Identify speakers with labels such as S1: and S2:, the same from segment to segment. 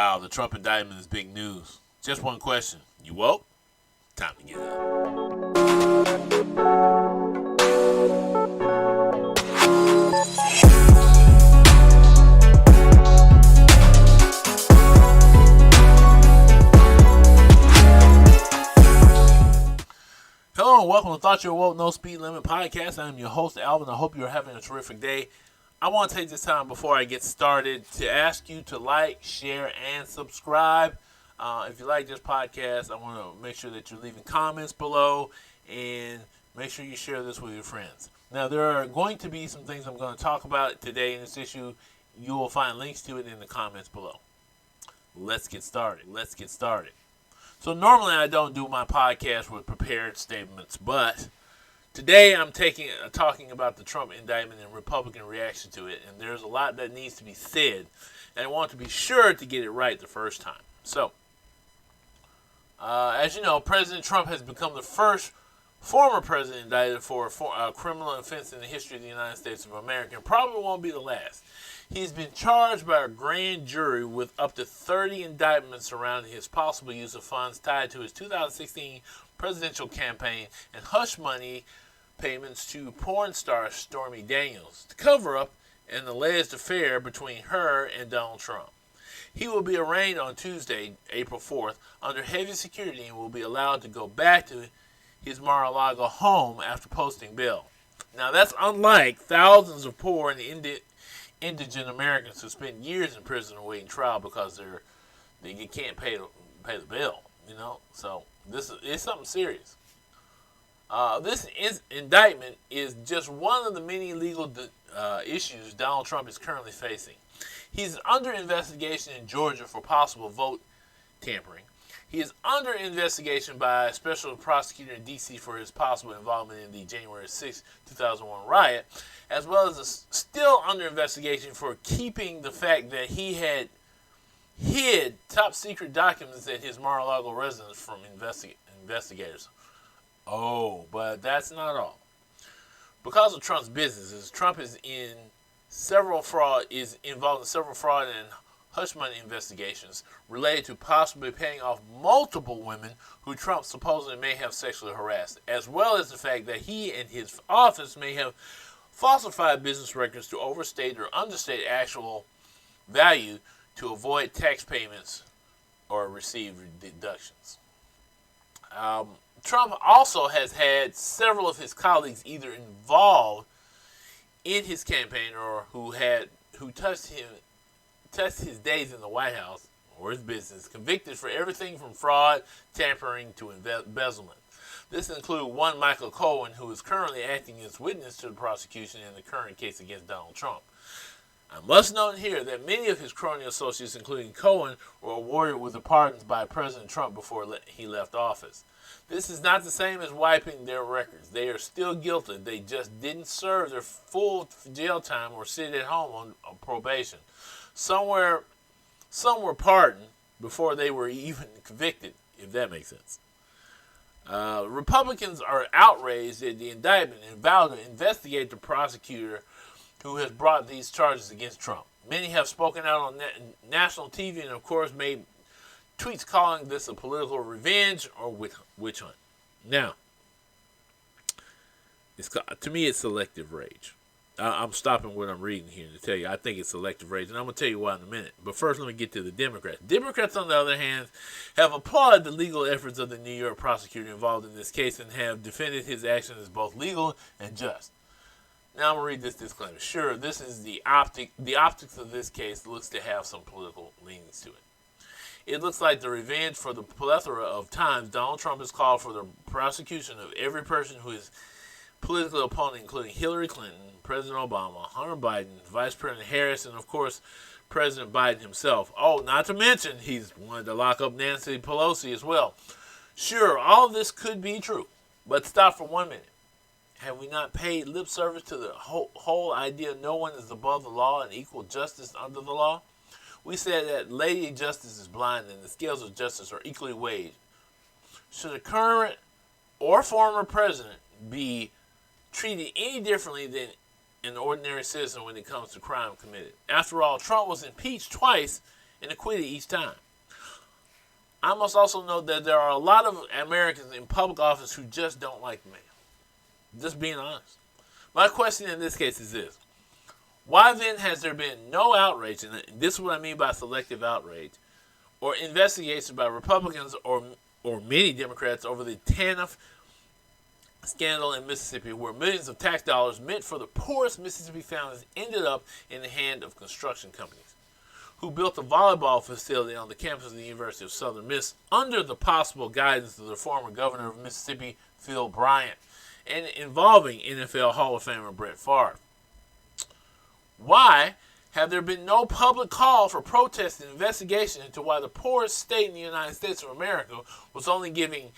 S1: Wow, the Trump indictment is big news. Just one question. You woke? Time to get up. Hello and welcome to Thought You Were Woke No Speed Limit Podcast. I'm your host, Alvin. I hope you're having a terrific day. I want to take this time before I get started to ask you to like, share, and subscribe. If you like this podcast, I want to make sure that you're leaving comments below and make sure you share this with your friends. Now, there are going to be some things I'm going to talk about today in this issue. You will find links to it in the comments below. Let's get started. So normally I don't do my podcast with prepared statements, but today I'm talking about the Trump indictment and Republican reaction to it, and there's a lot that needs to be said, and I want to be sure to get it right the first time. So, as you know, President Trump has become the first former president indicted for a criminal offense in the history of the United States of America, and probably won't be the last. He's been charged by a grand jury with up to 30 indictments surrounding his possible use of funds tied to his 2016 presidential campaign and hush money payments to porn star Stormy Daniels to cover up an alleged affair between her and Donald Trump. He will be arraigned on Tuesday, April 4th, under heavy security and will be allowed to go back to his Mar-a-Lago home after posting bail. Now, that's unlike thousands of poor and indigent Americans who spend years in prison awaiting trial because they can't pay the bill. So this is something serious. This indictment is just one of the many legal issues Donald Trump is currently facing. He's under investigation in Georgia for possible vote tampering. He is under investigation by a special prosecutor in D.C. for his possible involvement in the January 6, 2001 riot, as well as still under investigation for keeping the fact that he had hid top secret documents at his Mar-a-Lago residence from investigators. Oh, but that's not all. Because of Trump's businesses, Trump is involved in several fraud and hush money investigations related to possibly paying off multiple women who Trump supposedly may have sexually harassed, as well as the fact that he and his office may have falsified business records to overstate or understate actual value to avoid tax payments or receive deductions. Trump also has had several of his colleagues either involved in his campaign or who touched his days in the White House or his business, convicted for everything from fraud, tampering, to embezzlement. This includes one Michael Cohen, who is currently acting as witness to the prosecution in the current case against Donald Trump. I must note here that many of his crony associates, including Cohen, were awarded with the pardons by President Trump before he left office. This is not the same as wiping their records. They are still guilty. They just didn't serve their full jail time or sit at home on probation. Some were pardoned before they were even convicted, if that makes sense. Republicans are outraged at the indictment and vow to investigate the prosecutor who has brought these charges against Trump. Many have spoken out on national TV and, of course, made tweets calling this a political revenge or witch hunt. Now, to me, it's selective rage. I'm stopping what I'm reading here to tell you I think it's selective rage, and I'm going to tell you why in a minute. But first, let me get to the Democrats. Democrats, on the other hand, have applauded the legal efforts of the New York prosecutor involved in this case and have defended his actions as both legal and just. Now I'm going to read this disclaimer. Sure, this is the optics of this case looks to have some political leanings to it. It looks like the revenge for the plethora of times Donald Trump has called for the prosecution of every person who is political opponent, including Hillary Clinton, President Obama, Hunter Biden, Vice President Harris, and of course, President Biden himself. Oh, not to mention, he's wanted to lock up Nancy Pelosi as well. Sure, all of this could be true, but stop for 1 minute. Have we not paid lip service to the whole idea no one is above the law and equal justice under the law? We said that Lady Justice is blind and the scales of justice are equally weighed. Should a current or former president be treated any differently than an ordinary citizen when it comes to crime committed? After all, Trump was impeached twice and acquitted each time. I must also note that there are a lot of Americans in public office who just don't like the man. Just being honest. My question in this case is this. Why then has there been no outrage, and this is what I mean by selective outrage, or investigation by Republicans or many Democrats over the TANF scandal in Mississippi, where millions of tax dollars meant for the poorest Mississippi families ended up in the hand of construction companies who built a volleyball facility on the campus of the University of Southern Miss under the possible guidance of the former governor of Mississippi, Phil Bryant, and involving NFL Hall of Famer Brett Favre. Why have there been no public call for protest and investigation into why the poorest state in the United States of America was only giving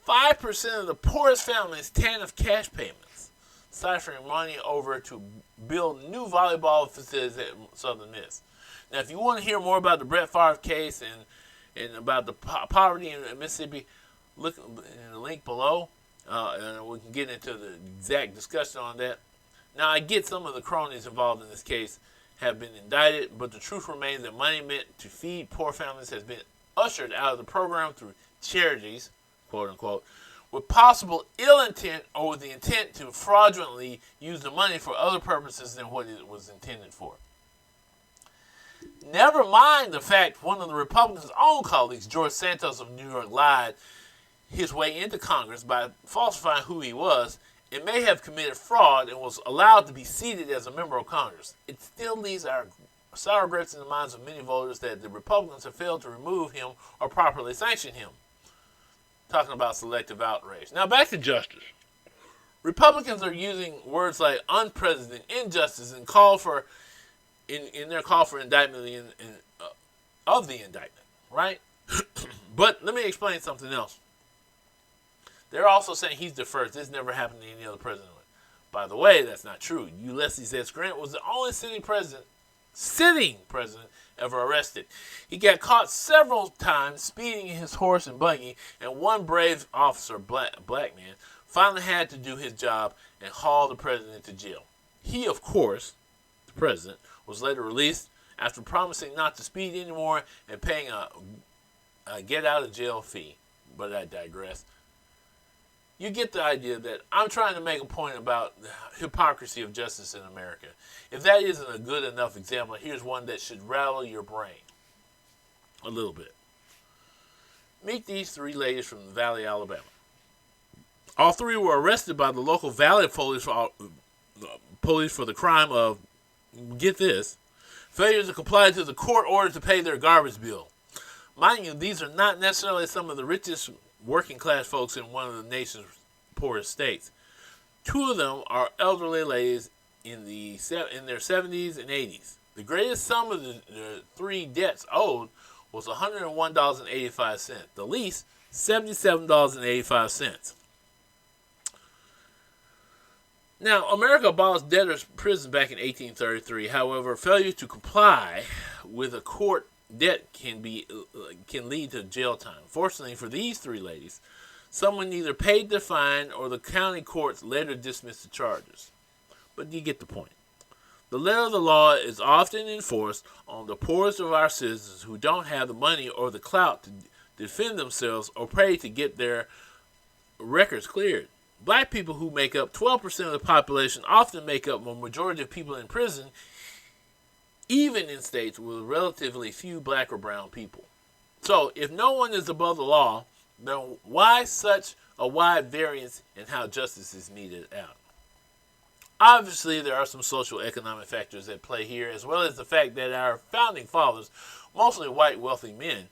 S1: 5% of the poorest families TANF cash payments, ciphering money over to build new volleyball facilities at Southern Miss? Now, if you want to hear more about the Brett Favre case and about the poverty in Mississippi, look in the link below, and we can get into the exact discussion on that. Now, I get some of the cronies involved in this case have been indicted, but the truth remains that money meant to feed poor families has been ushered out of the program through charities, quote unquote, with possible ill intent or with the intent to fraudulently use the money for other purposes than what it was intended for. Never mind the fact one of the Republicans' own colleagues, George Santos of New York, lied his way into Congress by falsifying who he was and may have committed fraud and was allowed to be seated as a member of Congress. It still leaves our sour grapes in the minds of many voters that the Republicans have failed to remove him or properly sanction him. Talking about selective outrage. Now back to justice. Republicans are using words like unprecedented, injustice, and call for in their call for indictment of the indictment, right? But let me explain something else. They're also saying he's the first. This never happened to any other president. By the way, that's not true. Ulysses S. Grant was the only sitting president ever arrested. He got caught several times speeding in his horse and buggy, and one brave officer, black man, finally had to do his job and haul the president to jail. He, of course, the president, was later released after promising not to speed anymore and paying a get-out-of-jail fee. But I digress. You get the idea that I'm trying to make a point about the hypocrisy of justice in America. If that isn't a good enough example, here's one that should rattle your brain a little bit. Meet these three ladies from the Valley, Alabama. All three were arrested by the local Valley police for the crime of, get this, failure to comply to the court order to pay their garbage bill. Mind you, these are not necessarily some of the richest working class folks in one of the nation's poorest states. Two of them are elderly ladies in their 70s and 80s. The greatest sum of the three debts owed was $101.85. The least, $77.85. Now, America abolished debtors' prison back in 1833. However, failure to comply with a court debt can lead to jail time. Fortunately for these three ladies, someone either paid their fine or the county courts later dismissed the charges. But you get the point. The letter of the law is often enforced on the poorest of our citizens who don't have the money or the clout to defend themselves or pay to get their records cleared. Black people, who make up 12% of the population, often make up the majority of people in prison, even in states with relatively few black or brown people. So, if no one is above the law, then why such a wide variance in how justice is meted out? Obviously, there are some social economic factors at play here, as well as the fact that our founding fathers, mostly white wealthy men,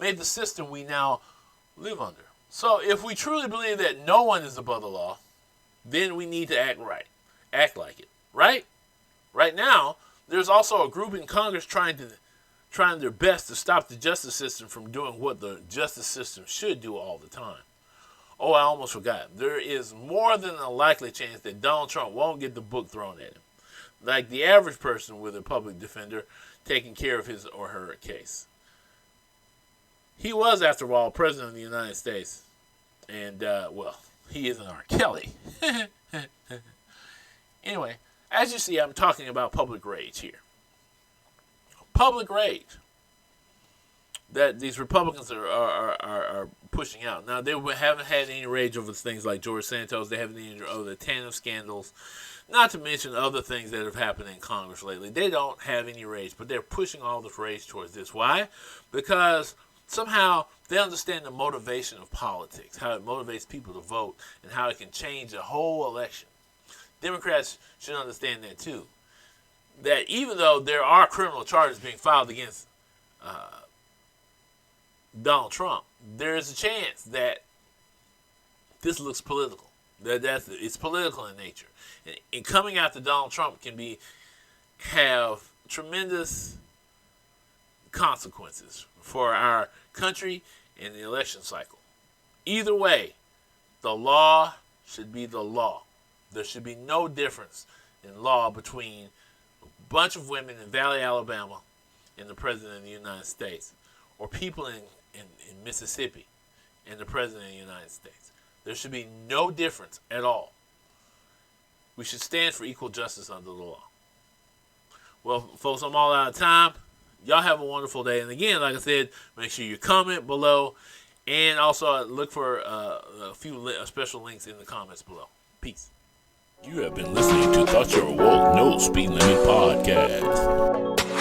S1: made the system we now live under. So, if we truly believe that no one is above the law, then we need to act right. Act like it. Right? Right now, there's also a group in Congress trying their best to stop the justice system from doing what the justice system should do all the time. Oh, I almost forgot. There is more than a likely chance that Donald Trump won't get the book thrown at him, like the average person with a public defender taking care of his or her case. He was, after all, president of the United States. And, well, he isn't R. Kelly. Anyway, as you see, I'm talking about public rage here. Public rage. that these Republicans are pushing out. Now, they haven't had any rage over things like George Santos. They haven't any over the TANF scandals. Not to mention other things that have happened in Congress lately. They don't have any rage, but they're pushing all this rage towards this. Why? Because somehow they understand the motivation of politics, how it motivates people to vote, and how it can change the whole election. Democrats should understand that too. That even though there are criminal charges being filed against Donald Trump, there is a chance that this looks political. It's political in nature. And coming after Donald Trump can have tremendous consequences for our country and the election cycle. Either way, the law should be the law. There should be no difference in law between a bunch of women in Valley, Alabama, and the President of the United States, or people in Mississippi and the President of the United States. There should be no difference at all. We should stand for equal justice under the law. Well, folks, I'm all out of time. Y'all have a wonderful day. And again, like I said, make sure you comment below. And also look for a few special links in the comments below. Peace.
S2: You have been listening to Thought You're Woke, No Speed Limit Podcast.